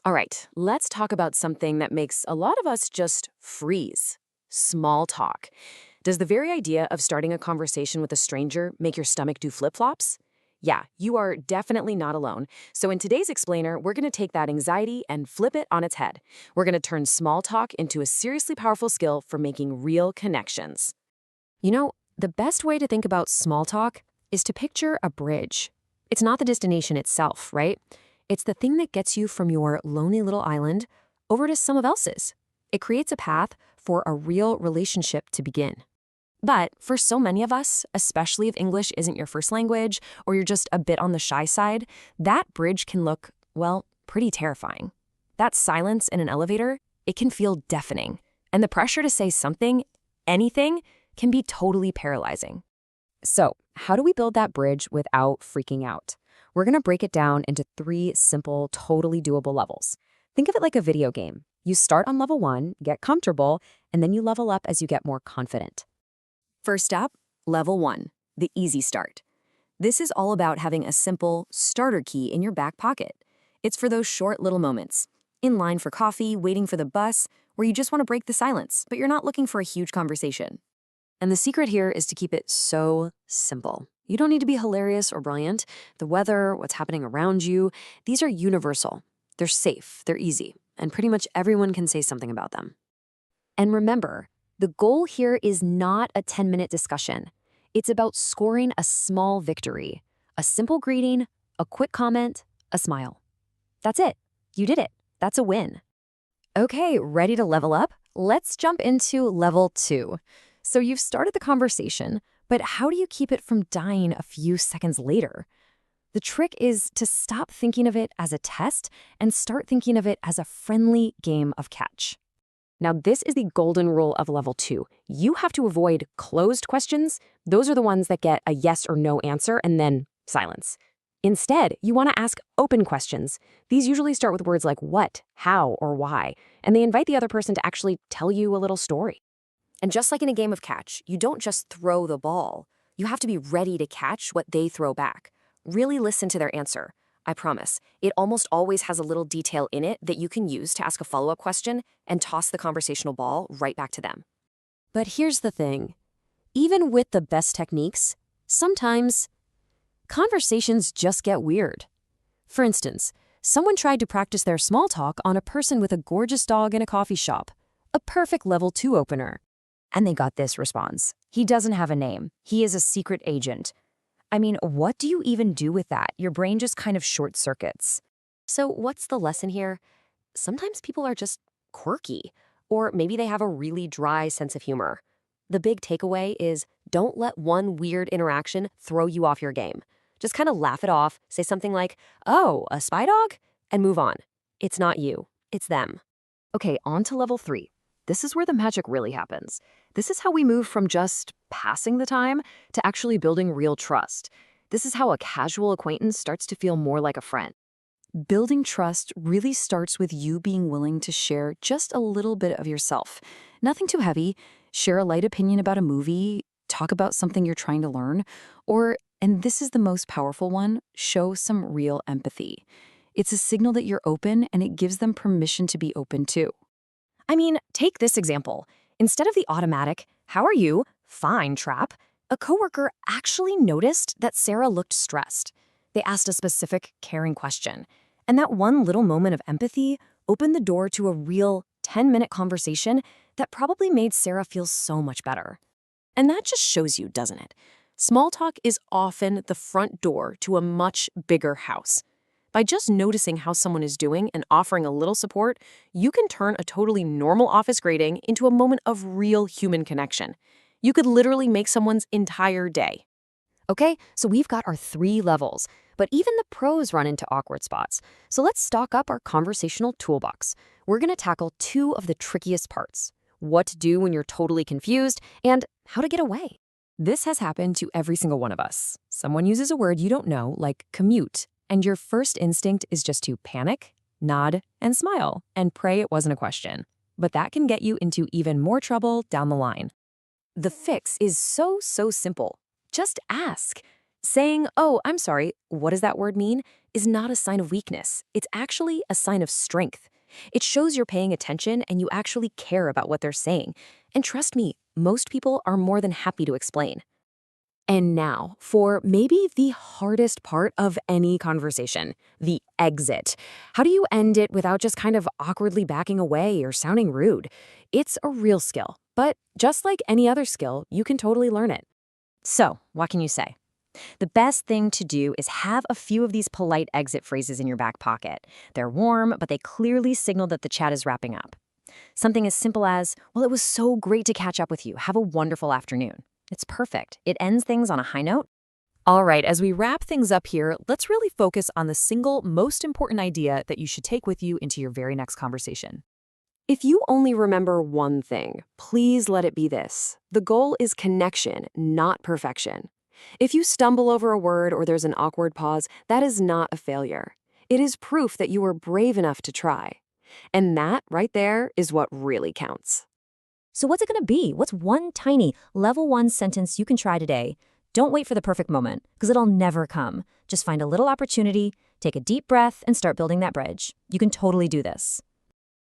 All right, let's talk about something that makes a lot of us just freeze. Small talk. Does the very idea of starting a conversation with a stranger make your stomach do flip-flops? Yeah, you are definitely not alone. So in today's explainer, we're going to take that anxiety and flip it on its head. We're going to turn small talk into a seriously powerful skill for making real connections. You know, the best way to think about small talk is to picture a bridge. It's not the destination itself, right? It's the thing that gets you from your lonely little island over to someone else's. It creates a path for a real relationship to begin. But for so many of us, especially if English isn't your first language or you're just a bit on the shy side, that bridge can look, well, pretty terrifying. That silence in an elevator, it can feel deafening. And the pressure to say something, anything, can be totally paralyzing. So, how do we build that bridge without freaking out? We're going to break it down into 3 simple, totally doable levels. Think of it like a video game. You start on level 1, get comfortable, and then you level up as you get more confident. First up, level 1, the easy start. This is all about having a simple starter key in your back pocket. It's for those short little moments, in line for coffee, waiting for the bus, where you just want to break the silence, but you're not looking for a huge conversation. And the secret here is to keep it so simple. You don't need to be hilarious or brilliant. The weather, what's happening around you, these are universal. They're safe, they're easy, and pretty much everyone can say something about them. And remember, the goal here is not a 10-minute discussion. It's about scoring a small victory. A simple greeting, a quick comment, a smile. That's it. You did it. That's a win. Okay, ready to level up? Let's jump into level 2. So you've started the conversation, but how do you keep it from dying a few seconds later? The trick is to stop thinking of it as a test and start thinking of it as a friendly game of catch. Now, this is the golden rule of level 2. You have to avoid closed questions. Those are the ones that get a yes or no answer and then silence. Instead, you want to ask open questions. These usually start with words like what, how, or why, and they invite the other person to actually tell you a little story. And just like in a game of catch, you don't just throw the ball. You have to be ready to catch what they throw back. Really listen to their answer. I promise, it almost always has a little detail in it that you can use to ask a follow-up question and toss the conversational ball right back to them. But here's the thing. Even with the best techniques, sometimes conversations just get weird. For instance, someone tried to practice their small talk on a person with a gorgeous dog in a coffee shop. A perfect level 2 opener. And they got this response. He doesn't have a name. He is a secret agent. I mean, what do you even do with that? Your brain just kind of short circuits. So what's the lesson here? Sometimes people are just quirky, or maybe they have a really dry sense of humor. The big takeaway is don't let one weird interaction throw you off your game. Just kind of laugh it off, say something like, oh, a spy dog? And move on. It's not you, it's them. Okay, on to level 3. This is where the magic really happens. This is how we move from just passing the time to actually building real trust. This is how a casual acquaintance starts to feel more like a friend. Building trust really starts with you being willing to share just a little bit of yourself. Nothing too heavy. Share a light opinion about a movie, talk about something you're trying to learn, or, and this is the most powerful one, show some real empathy. It's a signal that you're open and it gives them permission to be open too. I mean, take this example. Instead of the automatic, how are you? Fine, trap. A coworker actually noticed that Sarah looked stressed. They asked a specific, caring question. And that one little moment of empathy opened the door to a real 10-minute conversation that probably made Sarah feel so much better. And that just shows you, doesn't it? Small talk is often the front door to a much bigger house. By just noticing how someone is doing and offering a little support, you can turn a totally normal office greeting into a moment of real human connection. You could literally make someone's entire day. Okay, so we've got our 3 levels, but even the pros run into awkward spots. So let's stock up our conversational toolbox. We're going to tackle 2 of the trickiest parts: what to do when you're totally confused and how to get away. This has happened to every single one of us. Someone uses a word you don't know, like commute, and your first instinct is just to panic, nod, and smile, and pray it wasn't a question. But that can get you into even more trouble down the line. The fix is so simple. Just ask. Saying, oh, I'm sorry, what does that word mean? is not a sign of weakness. It's actually a sign of strength. It shows you're paying attention and you actually care about what they're saying. And trust me, most people are more than happy to explain. And now, for maybe the hardest part of any conversation, the exit. How do you end it without just kind of awkwardly backing away or sounding rude? It's a real skill, but just like any other skill, you can totally learn it. So, what can you say? The best thing to do is have a few of these polite exit phrases in your back pocket. They're warm, but they clearly signal that the chat is wrapping up. Something as simple as, well, it was so great to catch up with you. Have a wonderful afternoon. It's perfect. It ends things on a high note. All right, as we wrap things up here, let's really focus on the single most important idea that you should take with you into your very next conversation. If you only remember one thing, please let it be this. The goal is connection, not perfection. If you stumble over a word or there's an awkward pause, that is not a failure. It is proof that you were brave enough to try. And that, right there, is what really counts. So what's it going to be? What's one tiny level 1 sentence you can try today? Don't wait for the perfect moment, because it'll never come. Just find a little opportunity, take a deep breath, and start building that bridge. You can totally do this.